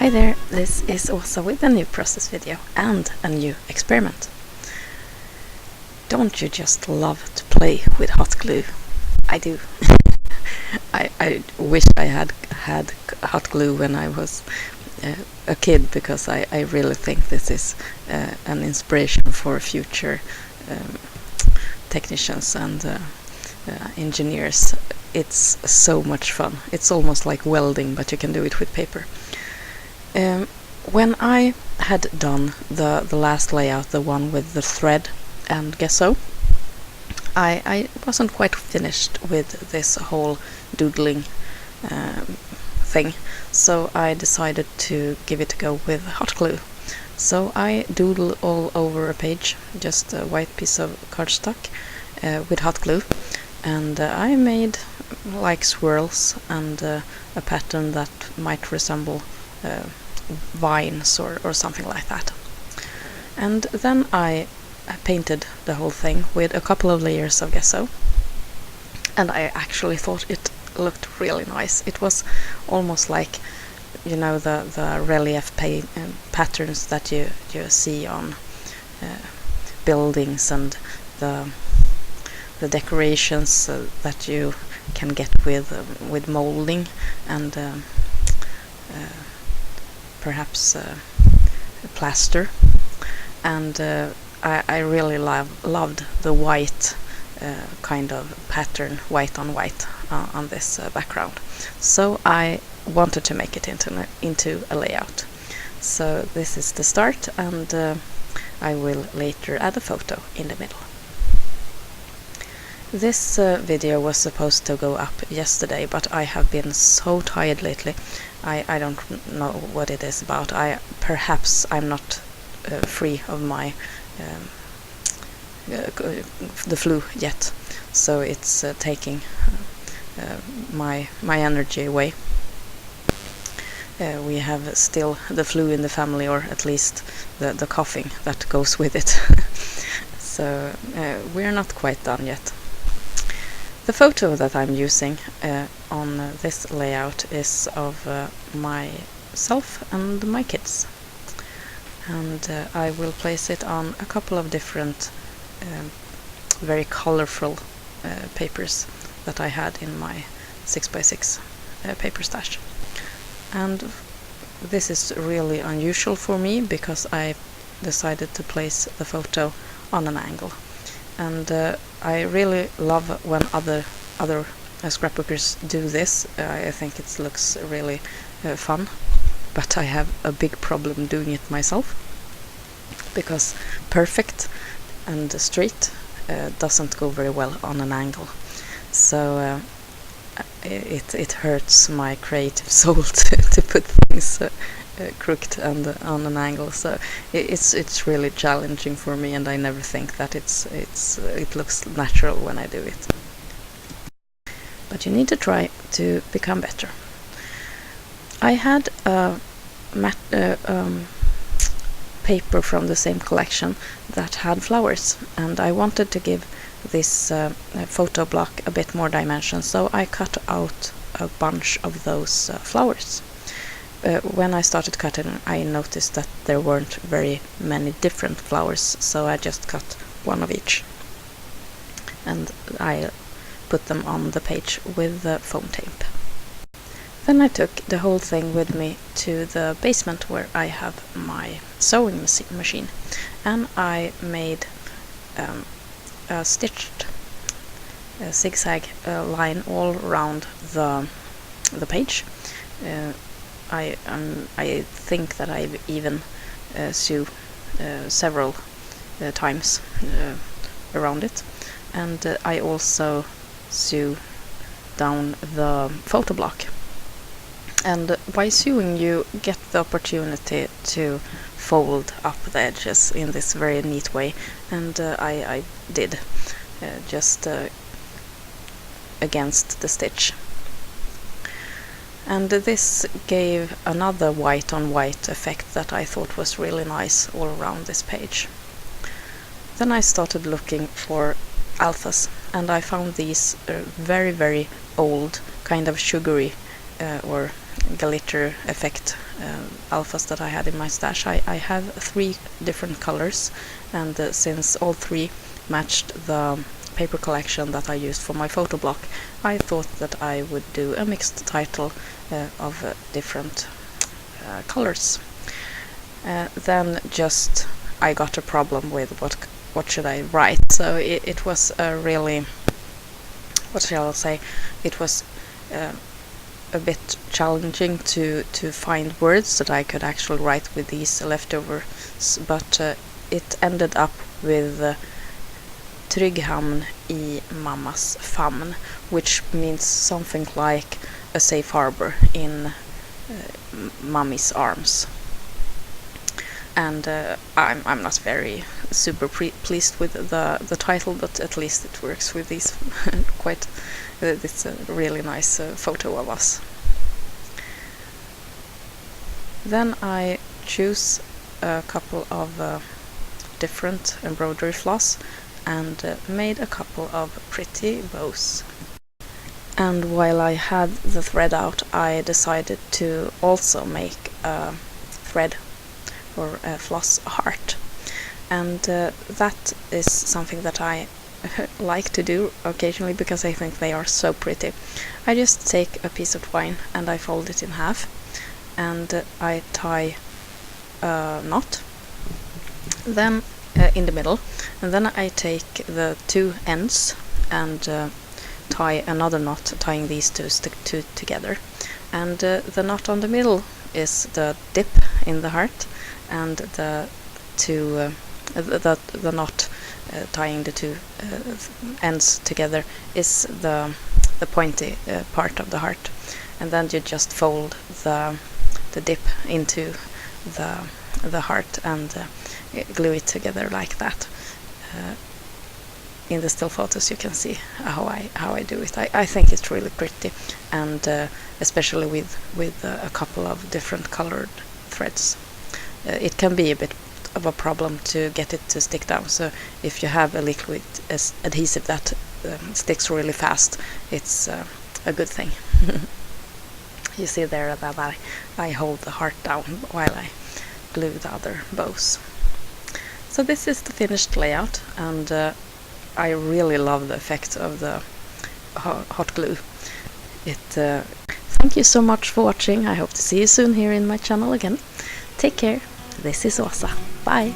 Hi there, this is also with a new process video and a new experiment. Don't you just love to play with hot glue? I do. I wish I had hot glue when I was a kid, because I really think this is an inspiration for future technicians and engineers. It's so much fun. It's almost like welding, but you can do it with paper. When I had done the last layout, the one with the thread and gesso, I wasn't quite finished with this whole doodling thing, so I decided to give it a go with hot glue. So I doodle all over a page, just a white piece of cardstock with hot glue, and I made like swirls and a pattern that might resemble vines or something like that. And then I painted the whole thing with a couple of layers of gesso, and I actually thought it looked really nice. It was almost like, you know, the relief patterns that you see on buildings, and the decorations that you can get with molding and perhaps plaster. And I really loved the white kind of pattern, white on white, on this background. So I wanted to make it into a layout. So this is the start, and I will later add a photo in the middle. This video was supposed to go up yesterday, but I have been so tired lately. I don't know what it is about. Perhaps I'm not free of my the flu yet, so it's taking my energy away. We have still the flu in the family, or at least the coughing that goes with it. So we're not quite done yet. The photo that I'm using on this layout is of myself and my kids, and I will place it on a couple of different very colorful papers that I had in my 6x6 paper stash. And this is really unusual for me, because I decided to place the photo on an angle. And I really love when other scrapbookers do this. I think it looks really fun, but I have a big problem doing it myself, because perfect and straight doesn't go very well on an angle. So it hurts my creative soul to put things crooked and on an angle. So it's really challenging for me, and I never think that it looks natural when I do it. But you need to try to become better. I had a paper from the same collection that had flowers, and I wanted to give this photo block a bit more dimension, so I cut out a bunch of those flowers. When I started cutting, I noticed that there weren't very many different flowers, so I just cut one of each, and I put them on the page with the foam tape. Then I took the whole thing with me to the basement, where I have my sewing machine, and I made a stitched zigzag line all around the page. I think that I've even sew several times around it, and I also sew down the photo block. And by sewing, you get the opportunity to fold up the edges in this very neat way, and I did just against the stitch. And this gave another white on white effect that I thought was really nice all around this page. Then I started looking for alphas, and I found these very, very old, kind of sugary or glitter effect alphas that I had in my stash. I have 3 different colors, and since all 3 matched the paper collection that I used for my photo block, I thought that I would do a mixed title of different colors. Then just I got a problem with what should I write, so it was a really, what shall I say, it was a bit challenging to find words that I could actually write with these leftovers, but it ended up with Trygga i mammas famn, which means something like a safe harbor in mommy's arms. And I'm not very super pleased with the title, but at least it works with these quite. It's a really nice photo of us. Then I choose a couple of different embroidery floss and made a couple of pretty bows. And while I had the thread out, I decided to also make a thread or a floss heart, and that is something that I like to do occasionally because I think they are so pretty. I just take a piece of twine and I fold it in half, and I tie a knot then in the middle, and then I take the 2 ends and tie another knot, tying these two together, and the knot on the middle is the dip in the heart, and the knot tying the 2 ends together is the pointy part of the heart, and then you just fold the dip into the heart and glue it together like that. In the still photos you can see how I do it. I think it's really pretty, and especially with a couple of different colored threads. It can be a bit of a problem to get it to stick down, so if you have a liquid adhesive that sticks really fast, it's a good thing. You see there that I hold the heart down while I glue the other bows. So this is the finished layout, and I really love the effect of the hot glue. Thank you so much for watching. I hope to see you soon here in my channel again. Take care. This is Åsa. Bye.